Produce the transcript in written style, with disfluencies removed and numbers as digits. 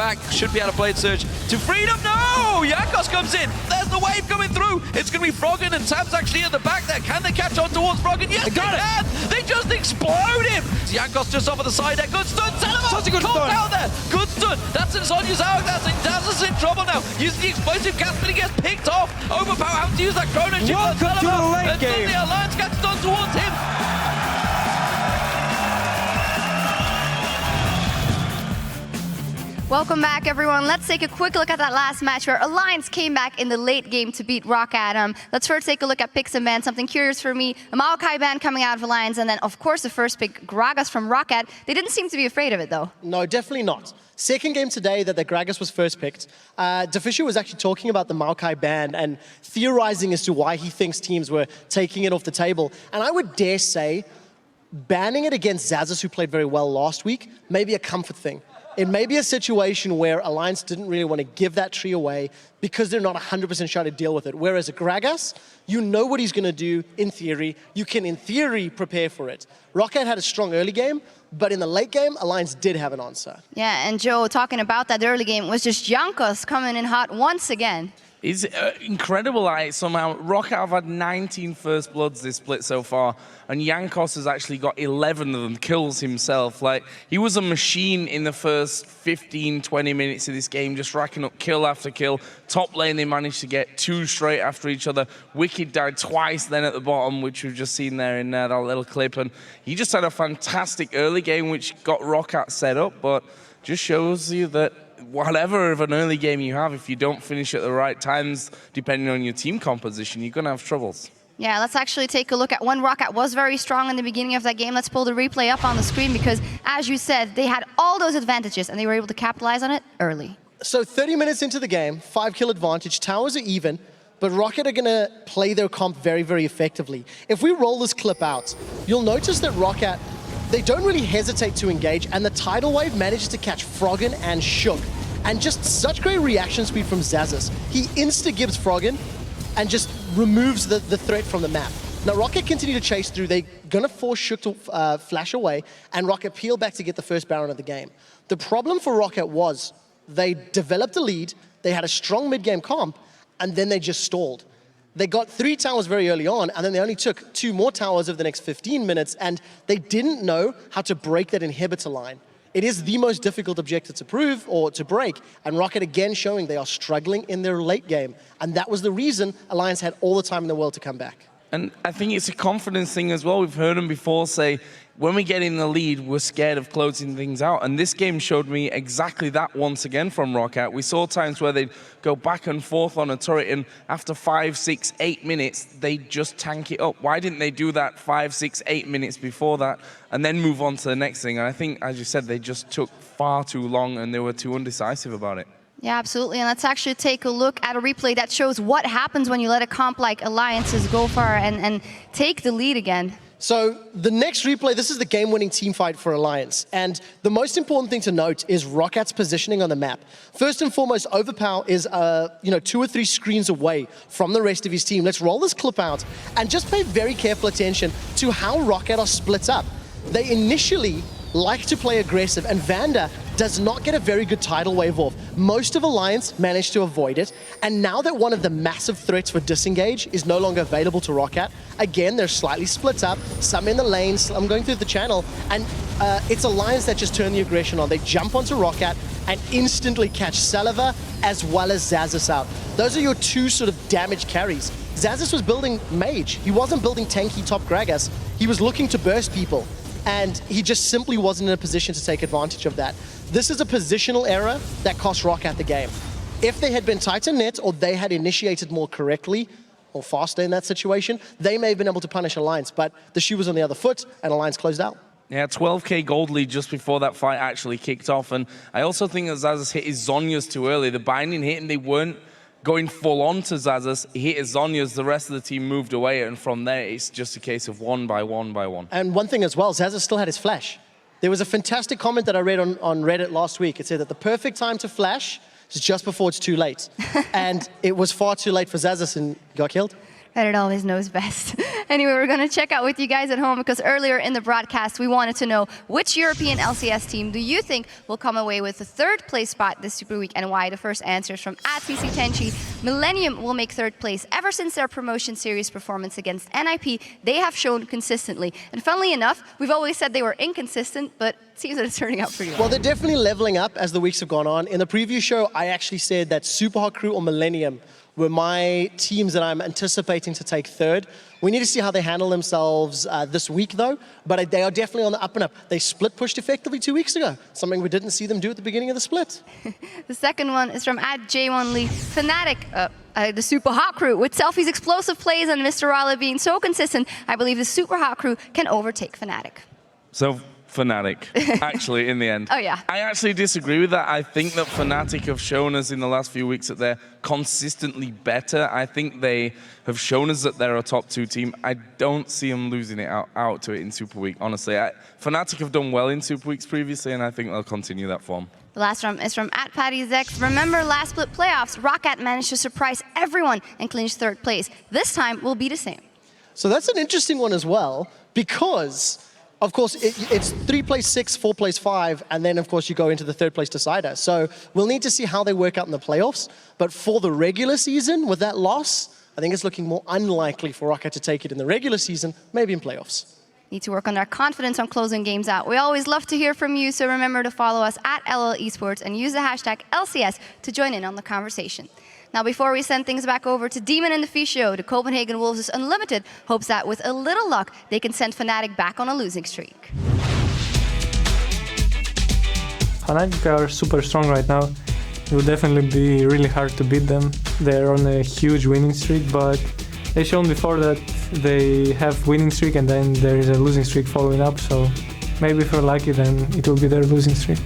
back. Should be able to blade surge to freedom. No! Jankos comes in. There's the wave coming through. It's going to be Froggen, and Sam's actually at the back there. Can they catch on towards Froggen? Yes, they can. They just explode him. Jankos just off of the side there. Good stun. Such a good stun. Down there. Good stun. That's in Sonya's out. That's in trouble now. Using the explosive gas, but he gets picked off. Overpower how to use that chrono chip. Welcome to the late game. The Alliance gets done towards him. Welcome back, everyone. Let's take a quick look at that last match where Alliance came back in the late game to beat Roccat. Let's first take a look at picks and bans. Something curious for me, a Maokai ban coming out of Alliance, and then, of course, the first pick, Gragas from Roccat. They didn't seem to be afraid of it, though. No, definitely not. Second game today that the Gragas was first picked. Deficio was actually talking about the Maokai ban and theorizing as to why he thinks teams were taking it off the table. And I would dare say, banning it against Xaxis, who played very well last week, may be a comfort thing. It may be a situation where Alliance didn't really want to give that tree away because they're not 100% sure to deal with it. Whereas a Gragas, you know what he's going to do in theory. You can, in theory, prepare for it. Roccat had a strong early game, but in the late game, Alliance did have an answer. Yeah, and Joe, talking about that early game, was just Jankos coming in hot once again. It's incredible that somehow Roccat have had 19 first bloods this split so far, and Jankos has actually got 11 of them kills himself. Like, he was a machine in the first 15, 20 minutes of this game, just racking up kill after kill. Top lane, they managed to get 2 straight after each other. Wicked died twice then at the bottom, which we've just seen there in that little clip, and he just had a fantastic early game, which got Roccat set up, but just shows you that whatever of an early game you have, if you don't finish at the right times, depending on your team composition, you're going to have troubles. Yeah, let's actually take a look at when Roccat was very strong in the beginning of that game. Let's pull the replay up on the screen because, as you said, they had all those advantages and they were able to capitalize on it early. So 30 minutes into the game, 5-kill advantage, towers are even, but Roccat are going to play their comp very, very effectively. If we roll this clip out, you'll notice that Roccat, they don't really hesitate to engage, and the tidal wave manages to catch Froggen and Shook. And just such great reaction speed from Xaxis. He insta-gives Froggen and just removes the threat from the map. Now Roccat continue to chase through. They're going to force Shook to flash away, and Roccat peel back to get the first Baron of the game. The problem for Roccat was they developed a lead, they had a strong mid-game comp, and then they just stalled. They got 3 towers very early on, and then they only took 2 more towers over the next 15 minutes, and they didn't know how to break that inhibitor line. It is the most difficult objective to prove or to break, and Roccat again showing they are struggling in their late game, and that was the reason Alliance had all the time in the world to come back. And I think it's a confidence thing as well. We've heard him before say, when we get in the lead, we're scared of closing things out. And this game showed me exactly that once again from Roccat. We saw times where they'd go back and forth on a turret, and after 5, 6, 8 minutes, they'd just tank it up. Why didn't they do that 5, 6, 8 minutes before that and then move on to the next thing? And I think, as you said, they just took far too long and they were too undecisive about it. Yeah, absolutely. And let's actually take a look at a replay that shows what happens when you let a comp like Alliances go far and take the lead again. So the next replay, this is the game-winning team fight for Alliance. And the most important thing to note is Rockat's positioning on the map. First and foremost, Overpower is 2 or 3 screens away from the rest of his team. Let's roll this clip out and just pay very careful attention to how Roccat are split up. They initially like to play aggressive, and Vander does not get a very good tidal wave off. Most of Alliance managed to avoid it, and now that one of the massive threats for disengage is no longer available to Roccat, again, they're slightly split up, some in the lane, some going through the channel, and it's Alliance that just turn the aggression on. They jump onto Roccat and instantly catch Saliva as well as Xaxis out. Those are your 2 sort of damage carries. Xaxis was building mage. He wasn't building tanky top Gragas. He was looking to burst people, and he just simply wasn't in a position to take advantage of that. This is a positional error that cost Roccat the game. If they had been tighter net, or they had initiated more correctly or faster in that situation, they may have been able to punish Alliance, but the shoe was on the other foot and Alliance closed out. Yeah, 12k gold lead just before that fight actually kicked off, and I also think that Xaxis hit his Zhonya's too early. The binding hit, and they weren't going full on to Xaxis. He hit his Zhonya's, the rest of the team moved away, and from there it's just a case of 1 by 1 by 1. And one thing as well, Xaxis still had his flash. There was a fantastic comment that I read on Reddit last week. It said that the perfect time to flash is just before it's too late. And it was far too late for Xaxis and got killed. Reddit always knows best. Anyway, we're going to check out with you guys at home because earlier in the broadcast, we wanted to know which European LCS team do you think will come away with the third place spot this Super Week and why. The first answers from @CC10chi. Millennium will make third place. Ever since their promotion series performance against NIP, they have shown consistently. And funnily enough, we've always said they were inconsistent, but it seems that it's turning out pretty well. Well, they're definitely leveling up as the weeks have gone on. In the preview show, I actually said that Superhot Crew or Millennium were my teams that I'm anticipating to take third. We need to see how they handle themselves this week, though. But they are definitely on the up and up. They split pushed effectively 2 weeks ago, something we didn't see them do at the beginning of the split. The second one is from @J1Lee. Fnatic, the Super Hot Crew, with Selfie's explosive plays and Mr. Raleigh being so consistent, I believe the Super Hot Crew can overtake Fnatic. So Fnatic, actually, in the end. Oh, yeah. I actually disagree with that. I think that Fnatic have shown us in the last few weeks that they're consistently better. I think they have shown us that they're a top 2 team. I don't see them losing it out to it in Super Week, honestly. Fnatic have done well in Super Weeks previously, and I think they'll continue that form. The last one is from @PattyZex. Remember last split playoffs, Roccat managed to surprise everyone and clinch third place. This time will be the same. So that's an interesting one as well, because of course, it's 3 place 6, 4 place 5, and then, of course, you go into the third place decider. So we'll need to see how they work out in the playoffs. But for the regular season, with that loss, I think it's looking more unlikely for Roccat to take it in the regular season, maybe in playoffs. Need to work on their confidence on closing games out. We always love to hear from you, so remember to follow us @LL Esports and use the hashtag LCS to join in on the conversation. Now, before we send things back over to Demon and the Fish Show, the Copenhagen Wolves' Unlimited hopes that with a little luck, they can send Fnatic back on a losing streak. Fnatic are super strong right now. It will definitely be really hard to beat them. They're on a huge winning streak, but they've shown before that they have winning streak and then there is a losing streak following up, so maybe if we're lucky, then it will be their losing streak.